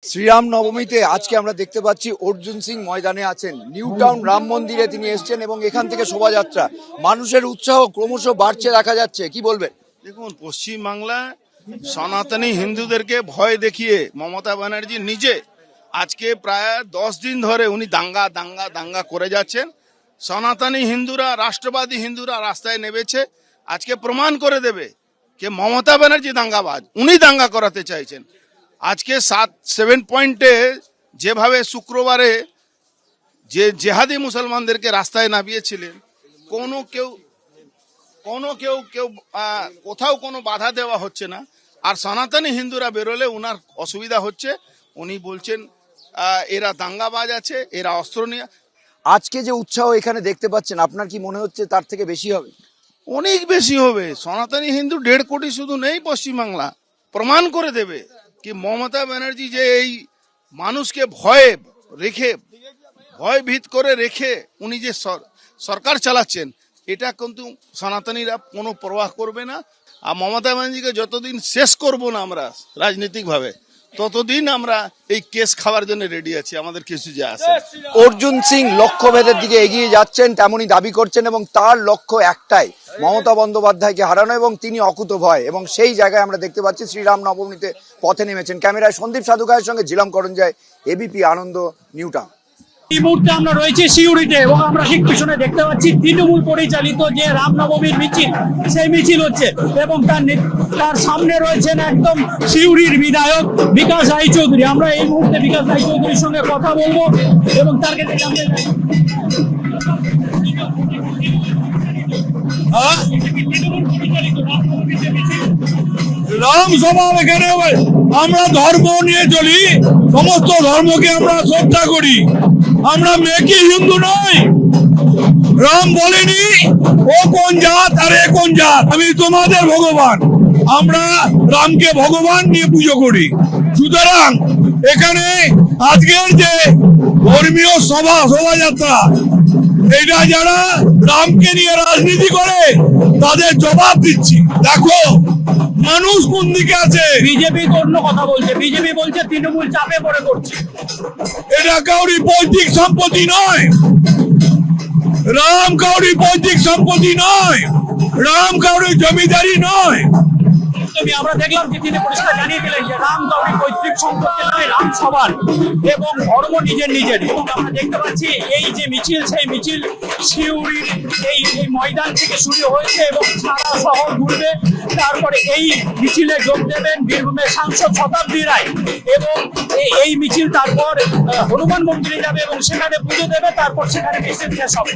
শ্রীরাম নবমীতে আজকে আমরা দেখতে পাচ্ছি অর্জুন সিং ময়দানে আছেন। নিউ টাউন রাম মন্দিরে তিনি এসেছেন এবং এখান থেকে শোভাযাত্রা, মানুষের উৎসাহ ক্রমশ বাড়ছে দেখা যাচ্ছে। কি বলবেন? দেখুন, পশ্চিমবাংলায় সনাতনী হিন্দুদেরকে ভয় দেখিয়ে মমতা ব্যানার্জি নিজে আজকে প্রায় 10 দিন ধরে উনি দাঙ্গা দাঙ্গা দাঙ্গা করে যাচ্ছেন। সনাতনী হিন্দুরা, রাষ্ট্রবাদী হিন্দুরা রাস্তায় নেমেছে, আজকে প্রমাণ করে দেবে যে মমতা ব্যানার্জি দাঙ্গাবাজ, উনি দাঙ্গা করাতে চাইছেন। আজকে 7 পয়েন্টে যেভাবে শুক্রবারে যে জেহাদি মুসলমানদেরকে রাস্তায় নামিয়েছিলেন, কোথাও কোনো বাধা দেওয়া হচ্ছে না। আর সনাতনী হিন্দুরা বেরোলে ওনার অসুবিধা হচ্ছে। উনি বলছেন এরা দাঙ্গাবাজ আছে, এরা অস্ত্র নিয়ে। আজকে যে উৎসাহ এখানে দেখতে পাচ্ছেন, আপনার কি মনে হচ্ছে তার থেকে বেশি হবে? অনেক বেশি হবে। সনাতনী হিন্দু 1.5 কোটি শুধু নেই পশ্চিমবাংলা, প্রমাণ করে দেবে কি মমতা ব্যানার্জি যে এই মানুষকে ভয়ভীত করে রেখে উনি যে সরকার চালাচ্ছেন, এটা কিন্তু সনাতনীরা কোনো প্রবাহ করবে না। আর মমতা ব্যানার্জিকে যতদিন শেষ করব না আমরা রাজনৈতিকভাবে, ততদিন আমরা এই কেস খাওয়ার জন্য রেডি আছি। আমাদের কিছু যে আছে। অর্জুন সিং লক্ষ্যভেদের দিকে এগিয়ে যাচ্ছেন, তেমনই দাবি করছেন এবং তার লক্ষ্য একটাই, মমতা বন্দ্যোপাধ্যায়কে হারানো, এবং তিনি অকুতভয়। এবং সেই জায়গায় আমরা দেখতে পাচ্ছি শ্রীরাম নবমীতে পথে নেমেছেন। ক্যামেরায় সন্দীপ সাধুকায়ের সঙ্গে ঝিলাম করঞ্জয়, এবিপি আনন্দ, নিউ টাউন। এই মুহূর্তে আমরা রয়েছি সিউড়িতে এবং আমরা ঠিক পিছনে দেখতে পাচ্ছি তৃণমূল পরিচালিত যে রামনবমীর মিছিল, সেই মিছিল হচ্ছে এবং তার সামনে রয়েছেন একদম সিউড়ির বিধায়ক বিকাশ রায়চৌধুরী। আমরা এই মুহূর্তে বিকাশ রায়চৌধুরীর সঙ্গে কথা বলবো এবং তার কাছে জানতে চাই রাম সভা এখানে আমরা ধর্ম নিয়ে চলি, সমস্ত ধর্মকে আমরা শ্রদ্ধা করি। আমরা মেকি হিন্দু নই। রাম বলেনি ও কোন জাত আর এ কোন জাত, আমি তোমাদের ভগবান। আমরা রামকে ভগবান নিয়ে পুজো করি। সুতরাং এখানে আজকের যে ধর্মীয় শোভাযাত্রা, এটা যারা রামকে নিয়ে রাজনীতি করে তাদের জবাব দিচ্ছি। দেখো মানুষ কোন দিকে আছে। বিজেপি অন্য কথা বলছে, বিজেপি বলছে তৃণমূল চাপে পড়ে করছে। এটা কাউরি পৈতৃক সম্পত্তি নয়। রাম কাউরি পৈতৃক সম্পত্তি নয়, রাম কাউরি জমিদারি নয়। আমরা দেখলাম যে তিনি পরিষ্কার জানিয়ে দিলেন যে রাম কাউরি পৈতৃক সম্পত্তি নয়, রাম সবার এবং ধর্ম নিজের। এবং আমরা দেখতে পাচ্ছি এই যে মিছিল, সেই মিছিল সিউড়ির এই ময়দান থেকে শুরু হয়েছে এবং সারা শহর ঘুরবে। তারপরে এই মিছিলে যোগ দেবেন বীরভূমের সাংসদ শতাব্দী রায় এবং এই মিছিল তারপর হনুমান মন্দিরে যাবে এবং সেখানে পুজো দেবে, তারপর সেখানে মিছিল শেষ হবে।